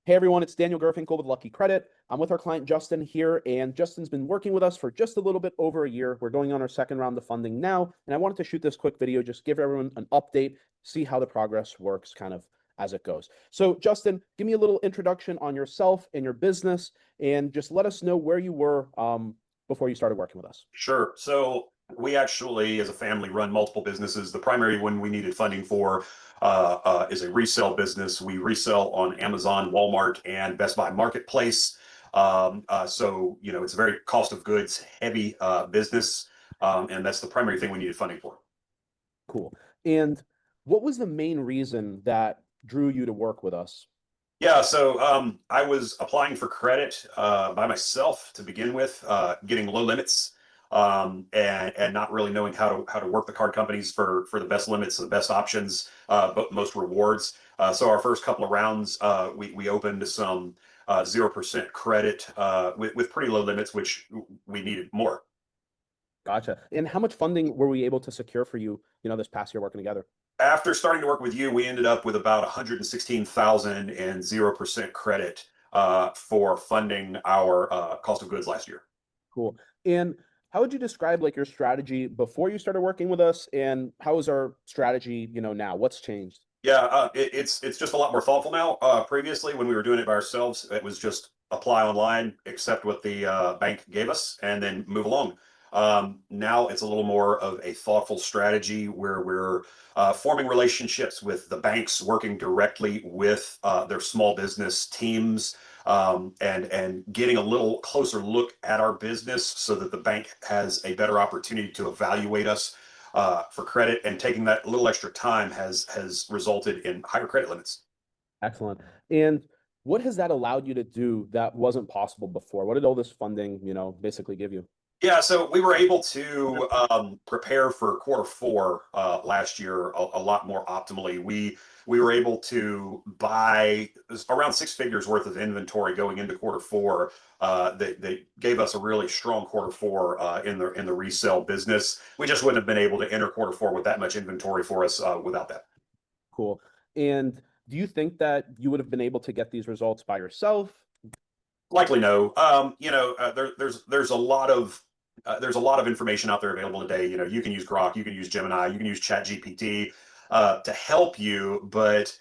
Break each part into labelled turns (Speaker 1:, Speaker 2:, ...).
Speaker 1: Hey everyone, it's Daniel Garfinkel with Lucky Credit. I'm with our client Justin here, and Justin's been working with us for just a little bit over a year. We're going on our second round of funding now, and I wanted to shoot this quick video, just give everyone an update, see how the progress works kind of as it goes. So Justin, give me a little introduction on yourself and your business, and just let us know where you were before you started working with us.
Speaker 2: Sure. So we actually, as a family, run multiple businesses. The primary one we needed funding for is a resale business. We resell on Amazon, Walmart, and Best Buy Marketplace. So, it's a very cost of goods heavy business. And that's the primary thing we needed funding for.
Speaker 1: Cool. And what was the main reason that drew you to work with us?
Speaker 2: Yeah, so I was applying for credit by myself to begin with, getting low limits, and not really knowing how to work the card companies for the best limits, the best options, but most rewards. So our first couple of rounds, we opened some 0% credit with pretty low limits, which we needed more.
Speaker 1: Gotcha. And how much funding were we able to secure for you, this past year working together?
Speaker 2: After starting to work with you, we ended up with about 116,000 and 0% credit for funding our cost of goods last year.
Speaker 1: Cool. And how would you describe like your strategy before you started working with us, and how is our strategy, now? What's changed?
Speaker 2: Yeah, it's just a lot more thoughtful now. Previously, when we were doing it by ourselves, it was just apply online, accept what the bank gave us, and then move along. Now it's a little more of a thoughtful strategy where we're forming relationships with the banks, working directly with their small business teams, and getting a little closer look at our business so that the bank has a better opportunity to evaluate us for credit. And taking that little extra time has resulted in higher credit limits.
Speaker 1: Excellent. And what has that allowed you to do that wasn't possible before? What did all this funding, basically give you?
Speaker 2: Yeah, so we were able to prepare for quarter 4 last year a lot more optimally. We were able to buy around 6 figures worth of inventory going into quarter 4. They gave us a really strong quarter 4 in the resale business. We just wouldn't have been able to enter quarter 4 with that much inventory for us without that.
Speaker 1: Cool. And do you think that you would have been able to get these results by yourself?
Speaker 2: Likely no. There's a lot of information out there available today. You can use Grok, you can use Gemini, you can use ChatGPT to help you, but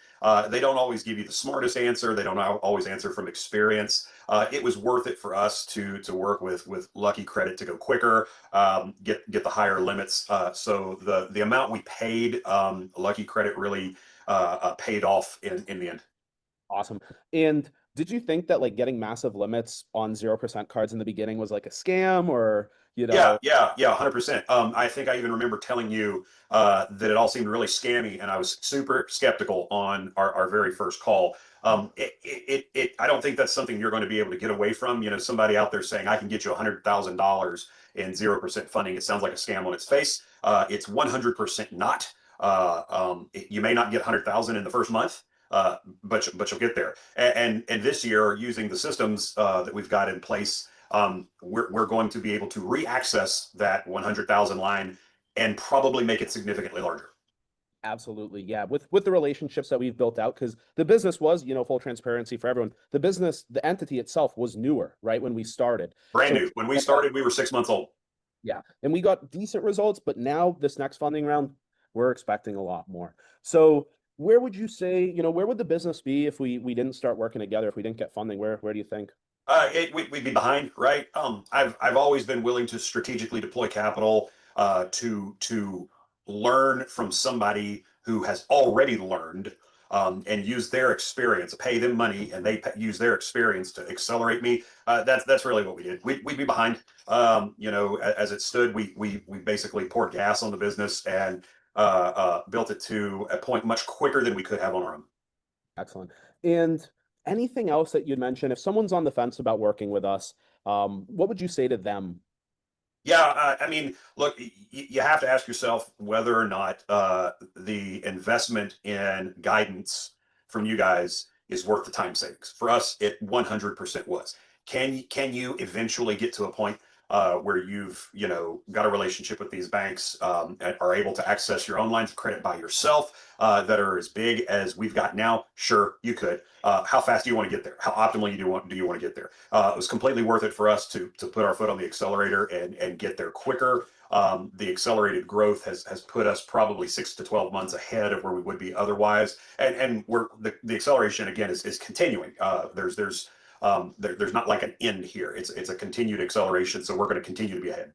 Speaker 2: they don't always give you the smartest answer. They don't always answer from experience. It was worth it for us to work with Lucky Credit to go quicker, get the higher limits. So the amount we paid, Lucky Credit really paid off in the end.
Speaker 1: Awesome. And did you think that like getting massive limits on 0% cards in the beginning was like a scam, or,
Speaker 2: Yeah, 100%. I think I even remember telling you that it all seemed really scammy, and I was super skeptical on our very first call. I don't think that's something you're going to be able to get away from. Somebody out there saying, I can get you $100,000 in 0% funding. It sounds like a scam on its face. It's 100% not. You may not get 100,000 in the first month. But you'll get there. And this year, using the systems that we've got in place, we're going to be able to re-access that 100,000 line and probably make it significantly larger.
Speaker 1: Absolutely. Yeah. With the relationships that we've built out, because the business was, full transparency for everyone. The business, the entity itself was newer, right? When we started.
Speaker 2: Brand
Speaker 1: So
Speaker 2: new. When we started, we were 6 months old.
Speaker 1: yeah. And we got decent results, but now this next funding round, we're expecting a lot more. So where would you say, where would the business be if we didn't start working together, if we didn't get funding? Where do you think?
Speaker 2: We'd be behind, right? I've always been willing to strategically deploy capital to learn from somebody who has already learned, and use their experience, pay them money, and they use their experience to accelerate me. That's really what we did. We'd be behind. As it stood, we basically poured gas on the business and built it to a point much quicker than we could have on our own.
Speaker 1: Excellent. And anything else that you'd mention, if someone's on the fence about working with us, what would you say to them?
Speaker 2: Yeah, I mean, look, you have to ask yourself whether or not the investment in guidance from you guys is worth the time savings. For us, it 100% was. Can you eventually get to a point where you've, got a relationship with these banks, and are able to access your own lines of credit by yourself, that are as big as we've got now, sure, you could. How fast do you want to get there? How optimally do you want to get there? It was completely worth it for us to put our foot on the accelerator and get there quicker. The accelerated growth has put us probably 6 to 12 months ahead of where we would be otherwise, and we're the acceleration again is continuing. There's not like an end here. It's a continued acceleration, so we're going to continue to be ahead.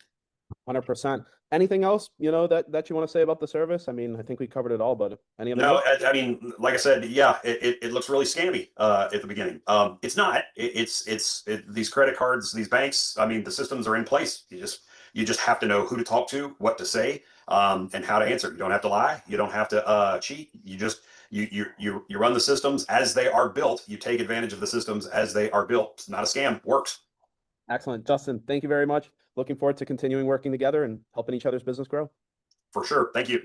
Speaker 1: 100%. Anything else, that you want to say about the service? I mean, I think we covered it all, but any other
Speaker 2: No,
Speaker 1: notes?
Speaker 2: I mean, like I said, yeah, it looks really scammy at the beginning. It's not. These credit cards, these banks. I mean, the systems are in place. You just have to know who to talk to, what to say, and how to answer. You don't have to lie. You don't have to cheat. You run the systems as they are built. You take advantage of the systems as they are built. It's not a scam. Works
Speaker 1: Excellent. Justin, thank you very much. Looking forward to continuing working together and helping each other's business grow.
Speaker 2: for sure. Thank you.